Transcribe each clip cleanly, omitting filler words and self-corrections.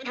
Hey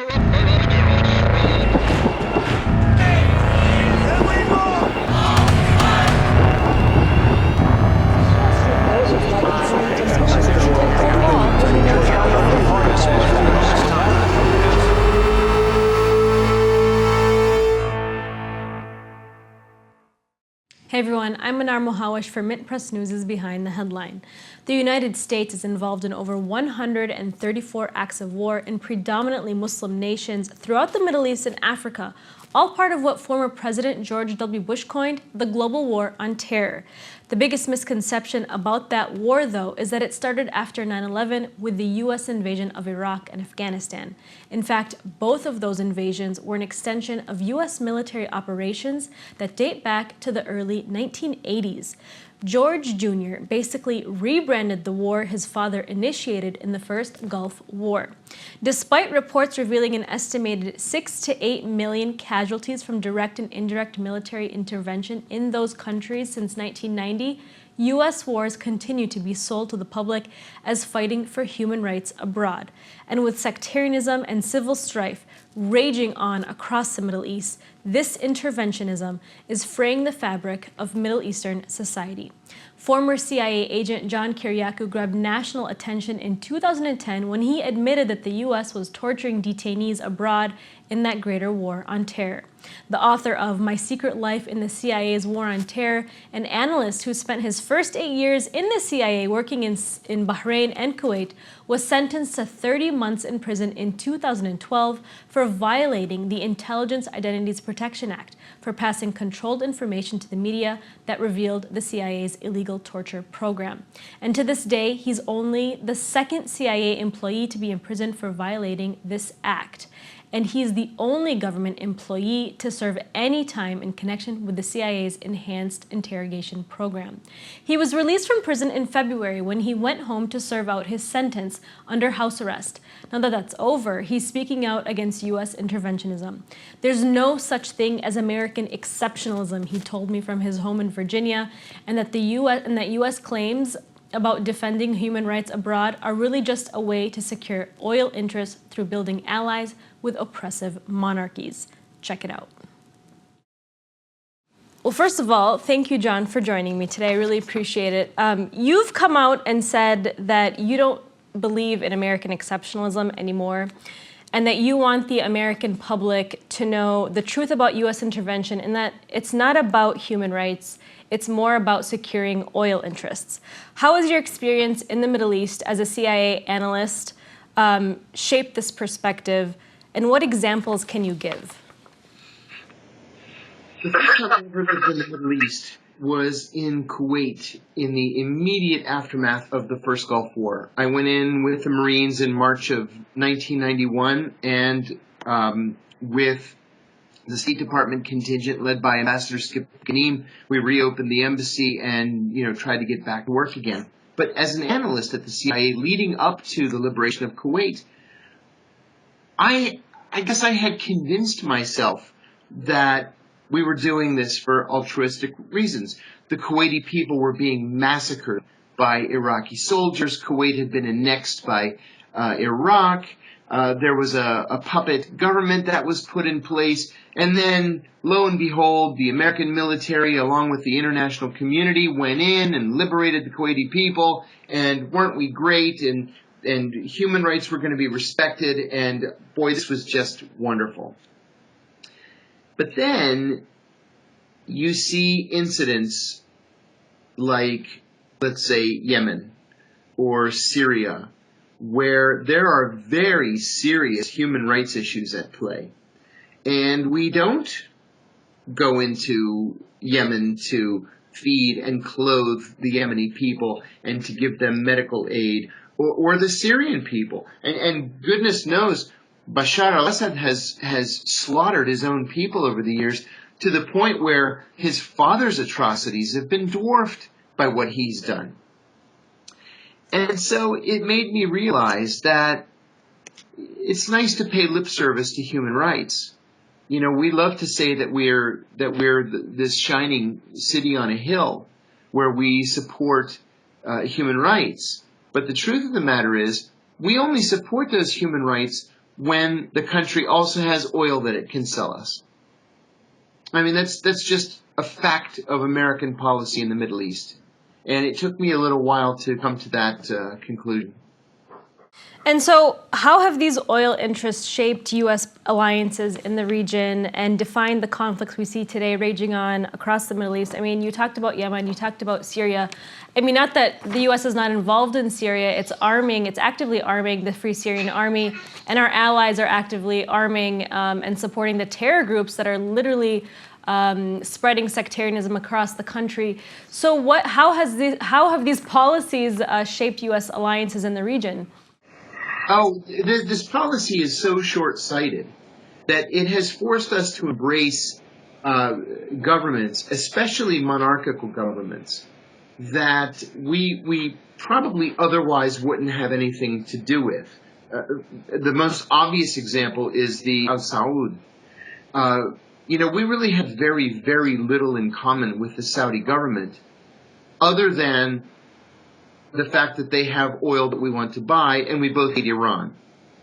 everyone, I'm Mnar Muhawesh for MintPress News' Behind the Headline. The United States is involved in over 134 acts of war in predominantly Muslim nations throughout the Middle East and Africa, all part of what former President George W. Bush coined the global war on terror. The biggest misconception about that war, though, is that it started after 9/11 with the U.S. invasion of Iraq and Afghanistan. In fact, both of those invasions were an extension of U.S. military operations that date back to the early 1980s. George Jr. basically rebranded the war his father initiated in the first Gulf War. Despite reports revealing an estimated 6 to 8 million casualties from direct and indirect military intervention in those countries since 1990, U.S. wars continue to be sold to the public as fighting for human rights abroad. And with sectarianism and civil strife raging on across the Middle East, this interventionism is fraying the fabric of Middle Eastern society. Former CIA agent John Kiriakou grabbed national attention in 2010 when he admitted that the U.S. was torturing detainees abroad in that greater war on terror. The author of My Secret Life in the CIA's War on Terror, an analyst who spent his first 8 years in the CIA working in Bahrain and Kuwait, was sentenced to 30 months in prison in 2012 for violating the Intelligence Identities Protection Act for passing controlled information to the media that revealed the CIA's illegal torture program. And to this day, he's only the second CIA employee to be imprisoned for violating this act. And he's the only government employee to serve any time in connection with the CIA's enhanced interrogation program. He was released from prison in February when he went home to serve out his sentence under house arrest. Now that that's over, he's speaking out against U.S. interventionism. There's no such thing as American exceptionalism, he told me from his home in Virginia, and that U.S. claims about defending human rights abroad are really just a way to secure oil interests through building allies with oppressive monarchies. Check it out. Well, first of all, thank you, John, for joining me today. I really appreciate it. You've come out and said that you don't believe in American exceptionalism anymore, and that you want the American public to know the truth about U.S. intervention and that it's not about human rights, it's more about securing oil interests. How has your experience in the Middle East as a CIA analyst shaped this perspective, and what examples can you give? The first time I ever lived in the Middle East was in Kuwait in the immediate aftermath of the first Gulf War. I went in with the Marines in March of 1991, and with the State Department contingent led by Ambassador Skip Ghanim, we reopened the embassy and tried to get back to work again. But as an analyst at the CIA leading up to the liberation of Kuwait, I guess I had convinced myself that we were doing this for altruistic reasons. The Kuwaiti people were being massacred by Iraqi soldiers. Kuwait had been annexed by Iraq. There was a puppet government that was put in place. And then, lo and behold, the American military, along with the international community, went in and liberated the Kuwaiti people. And weren't we great? And human rights were going to be respected. And boy, this was just wonderful. But then you see incidents like, let's say, Yemen or Syria, where there are very serious human rights issues at play. And we don't go into Yemen to feed and clothe the Yemeni people and to give them medical aid, or the Syrian people. And goodness knows, Bashar al-Assad has slaughtered his own people over the years to the point where his father's atrocities have been dwarfed by what he's done. And so it made me realize that it's nice to pay lip service to human rights. We love to say that we're this shining city on a hill where we support human rights. But the truth of the matter is, we only support those human rights when the country also has oil that it can sell us. I mean, that's just a fact of American policy in the Middle East. And it took me a little while to come to that conclusion. And so how have these oil interests shaped U.S. alliances in the region and defined the conflicts we see today raging on across the Middle East? I mean, you talked about Yemen, you talked about Syria. I mean, not that the U.S. is not involved in Syria, it's actively arming the Free Syrian Army, and our allies are actively arming and supporting the terror groups that are literally spreading sectarianism across the country. So how have these policies shaped U.S. alliances in the region? Oh, this policy is so short-sighted that it has forced us to embrace governments, especially monarchical governments, that we probably otherwise wouldn't have anything to do with. The most obvious example is the Al Saud. We really have very, very little in common with the Saudi government, other than the fact that they have oil that we want to buy, and we both hate Iran.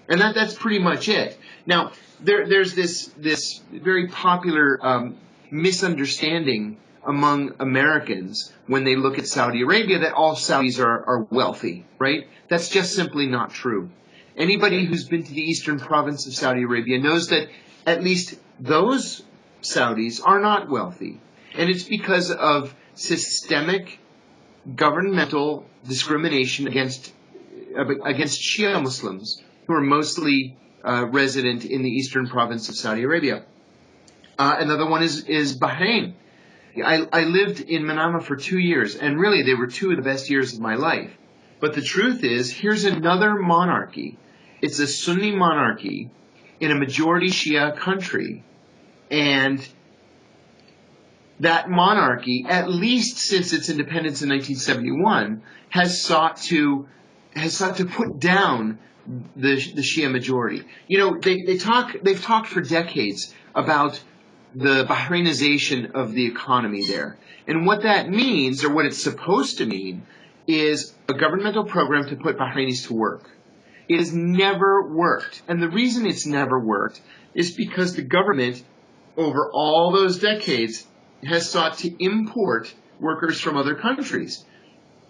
And that's pretty much it. Now, there's this very popular misunderstanding among Americans when they look at Saudi Arabia that all Saudis are wealthy, right? That's just simply not true. Anybody who's been to the eastern province of Saudi Arabia knows that at least those Saudis are not wealthy. And it's because of systemic governmental discrimination against Shia Muslims who are mostly resident in the eastern province of Saudi Arabia. Another one is Bahrain. I lived in Manama for 2 years, and really they were 2 of the best years of my life. But the truth is, here's another monarchy. It's a Sunni monarchy in a majority Shia country, and that monarchy, at least since its independence in 1971, has sought to put down the Shia majority. They've talked for decades about the Bahrainization of the economy there. And what that means, or what it's supposed to mean, is a governmental program to put Bahrainis to work. It has never worked. And the reason it's never worked is because the government, over all those decades, has sought to import workers from other countries.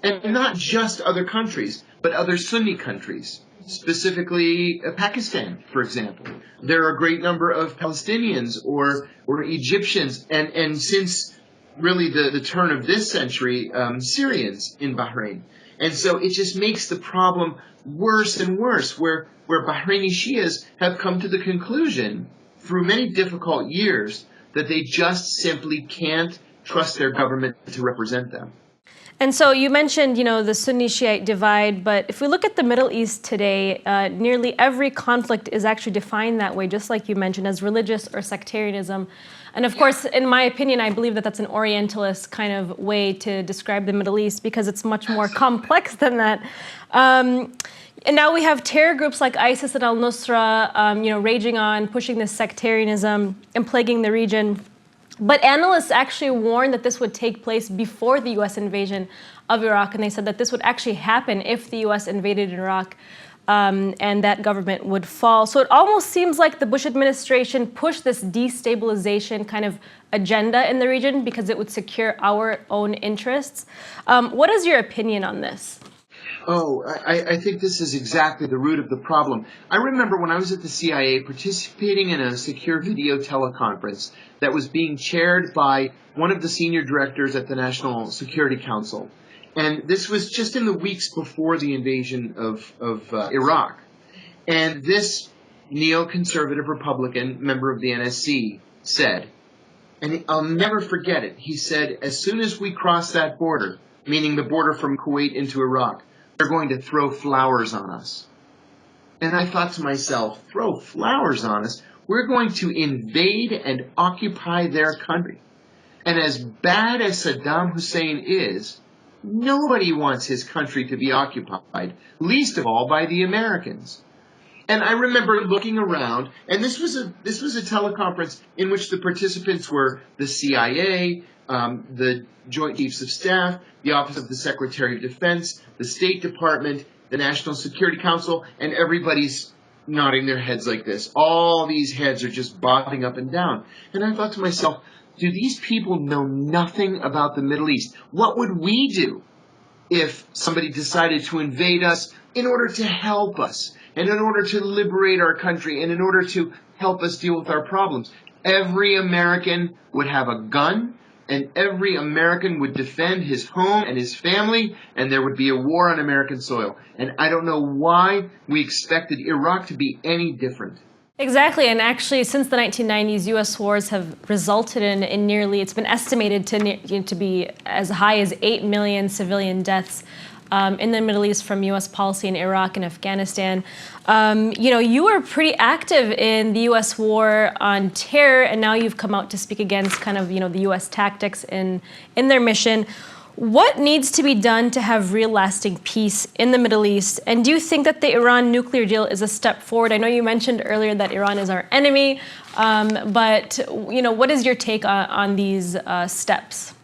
And not just other countries, but other Sunni countries, specifically Pakistan, for example. There are a great number of Palestinians or Egyptians, and since really the turn of this century, Syrians in Bahrain. And so it just makes the problem worse and worse, where Bahraini Shias have come to the conclusion, through many difficult years, that they just simply can't trust their government to represent them. And so you mentioned, the Sunni-Shiite divide, but if we look at the Middle East today, nearly every conflict is actually defined that way, just like you mentioned, as religious or sectarianism. And of course, in my opinion, I believe that that's an Orientalist kind of way to describe the Middle East, because it's much more complex than that. And now we have terror groups like ISIS and al-Nusra, raging on, pushing this sectarianism and plaguing the region. But analysts actually warned that this would take place before the U.S. invasion of Iraq, and they said that this would actually happen if the U.S. invaded Iraq, and that government would fall. So it almost seems like the Bush administration pushed this destabilization kind of agenda in the region because it would secure our own interests. What is your opinion on this? Oh, I think this is exactly the root of the problem. I remember when I was at the CIA participating in a secure video teleconference that was being chaired by one of the senior directors at the National Security Council. And this was just in the weeks before the invasion of Iraq. And this neoconservative Republican member of the NSC said, and I'll never forget it, he said, as soon as we cross that border, meaning the border from Kuwait into Iraq, they're going to throw flowers on us. And I thought to myself, throw flowers on us? We're going to invade and occupy their country. And as bad as Saddam Hussein is, nobody wants his country to be occupied, least of all by the Americans. And I remember looking around, and this was a teleconference in which the participants were the CIA, the Joint Chiefs of Staff, the Office of the Secretary of Defense, the State Department, the National Security Council, and everybody's nodding their heads like this. All these heads are just bobbing up and down. And I thought to myself, do these people know nothing about the Middle East? What would we do if somebody decided to invade us in order to help us, and in order to liberate our country, and in order to help us deal with our problems? Every American would have a gun, and every American would defend his home and his family, and there would be a war on American soil. And I don't know why we expected Iraq to be any different. Exactly, and actually, since the 1990s, U.S. wars have resulted in nearly, it's been estimated to be as high as 8 million civilian deaths in the Middle East from U.S. policy in Iraq and Afghanistan. You were pretty active in the U.S. war on terror, and now you've come out to speak against kind of, the U.S. tactics in their mission. What needs to be done to have real lasting peace in the Middle East? And do you think that the Iran nuclear deal is a step forward? I know you mentioned earlier that Iran is our enemy, but what is your take on these steps?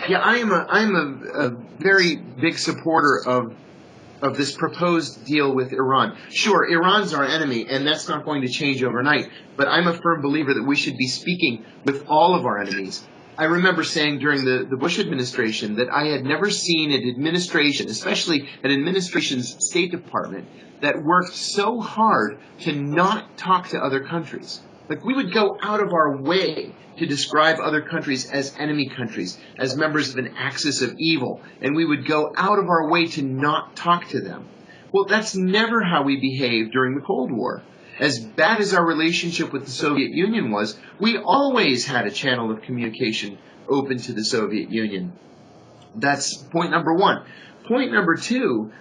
Yeah, I'm a very big supporter of this proposed deal with Iran. Sure, Iran's our enemy, and that's not going to change overnight, but I'm a firm believer that we should be speaking with all of our enemies. I remember saying during the Bush administration that I had never seen an administration, especially an administration's State Department, that worked so hard to not talk to other countries. Like, we would go out of our way to describe other countries as enemy countries, as members of an axis of evil, and we would go out of our way to not talk to them. Well, that's never how we behaved during the Cold War. As bad as our relationship with the Soviet Union was, we always had a channel of communication open to the Soviet Union. That's point number one. Point number two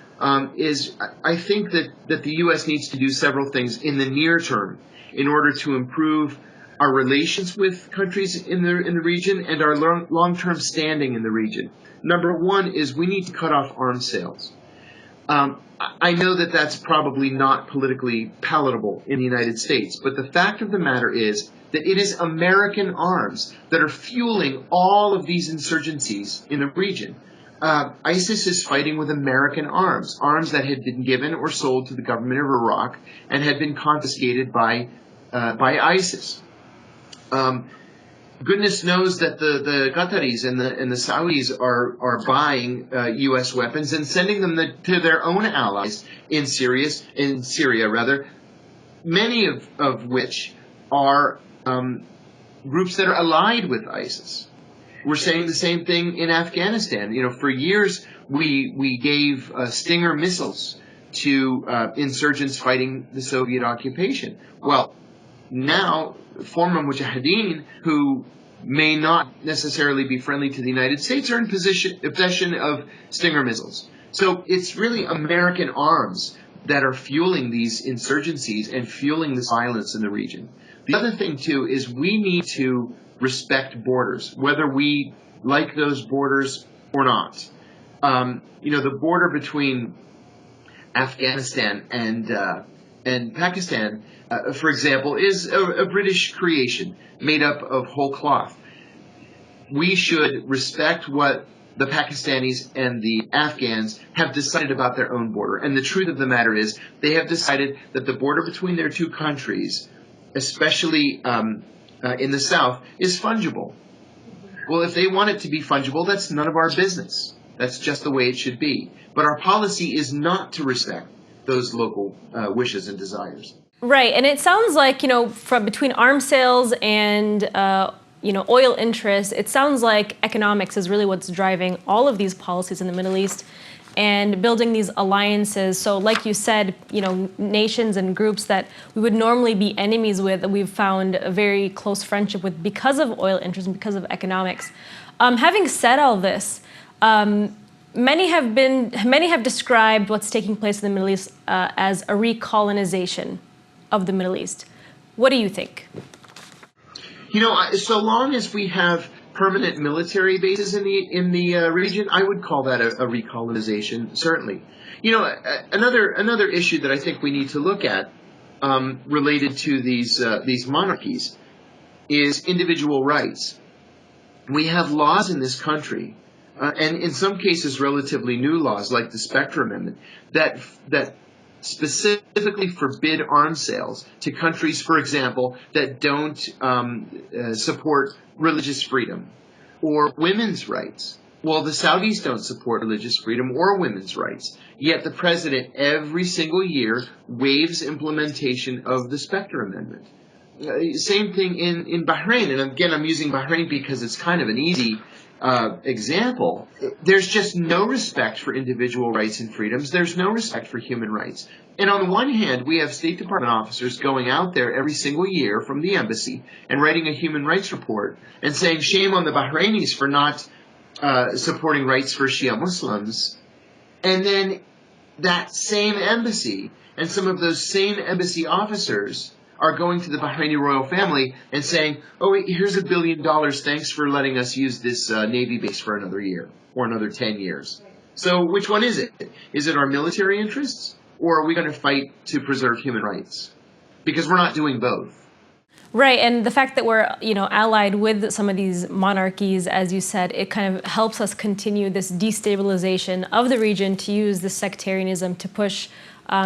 is I think that the U.S. needs to do several things in the near term in order to improve our relations with countries in the region and our long-term standing in the region. Number one is we need to cut off arms sales. I know that that's probably not politically palatable in the United States, but the fact of the matter is that it is American arms that are fueling all of these insurgencies in the region. ISIS is fighting with American arms, arms that had been given or sold to the government of Iraq and had been confiscated by ISIS. Goodness knows that the Qataris and the Saudis are buying U.S. weapons and sending them to their own allies in Syria, many of which are groups that are allied with ISIS. We're saying the same thing in Afghanistan. For years we gave Stinger missiles to insurgents fighting the Soviet occupation. Well, now former mujahideen who may not necessarily be friendly to the United States are in possession of Stinger missiles. So it's really American arms that are fueling these insurgencies and fueling this violence in the region. The other thing, too, is we need to respect borders, whether we like those borders or not. The border between Afghanistan and Pakistan, for example, is a British creation made up of whole cloth. We should respect what the Pakistanis and the Afghans have decided about their own border. And the truth of the matter is they have decided that the border between their two countries, especially in the south, is fungible. Well, if they want it to be fungible, that's none of our business. That's just the way it should be. But our policy is not to respect those local wishes and desires. Right, and it sounds like, from between arms sales and oil interests, it sounds like economics is really what's driving all of these policies in the Middle East and building these alliances. So like you said, nations and groups that we would normally be enemies with, that we've found a very close friendship with because of oil interests and because of economics. Having said all this, many have described what's taking place in the Middle East as a recolonization of the Middle East. What do you think? So long as we have permanent military bases in the region, I would call that a recolonization, certainly. Another issue that I think we need to look at related to these monarchies is individual rights. We have laws in this country, and in some cases relatively new laws, like the Spectrum Amendment, that specifically forbid arms sales to countries, for example, that don't support religious freedom or women's rights. Well, the Saudis don't support religious freedom or women's rights, yet the president every single year waives implementation of the Specter Amendment. Same thing in Bahrain, and again, I'm using Bahrain because it's kind of an easy example. There's just no respect for individual rights and freedoms. There's no respect for human rights. And on the one hand, we have State Department officers going out there every single year from the embassy and writing a human rights report and saying shame on the Bahrainis for not supporting rights for Shia Muslims. And then that same embassy and some of those same embassy officers are going to the Bahraini royal family and saying, oh, wait, here's $1 billion. Thanks for letting us use this Navy base for another year or another 10 years. So which one is it? Is it our military interests, or are we going to fight to preserve human rights? Because we're not doing both. Right, and the fact that we're, allied with some of these monarchies, as you said, it kind of helps us continue this destabilization of the region to use this sectarianism to push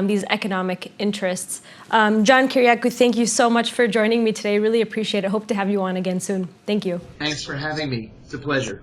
these economic interests. John Kiriakou, thank you so much for joining me today. Really appreciate it. Hope to have you on again soon. Thank you. Thanks for having me. It's a pleasure.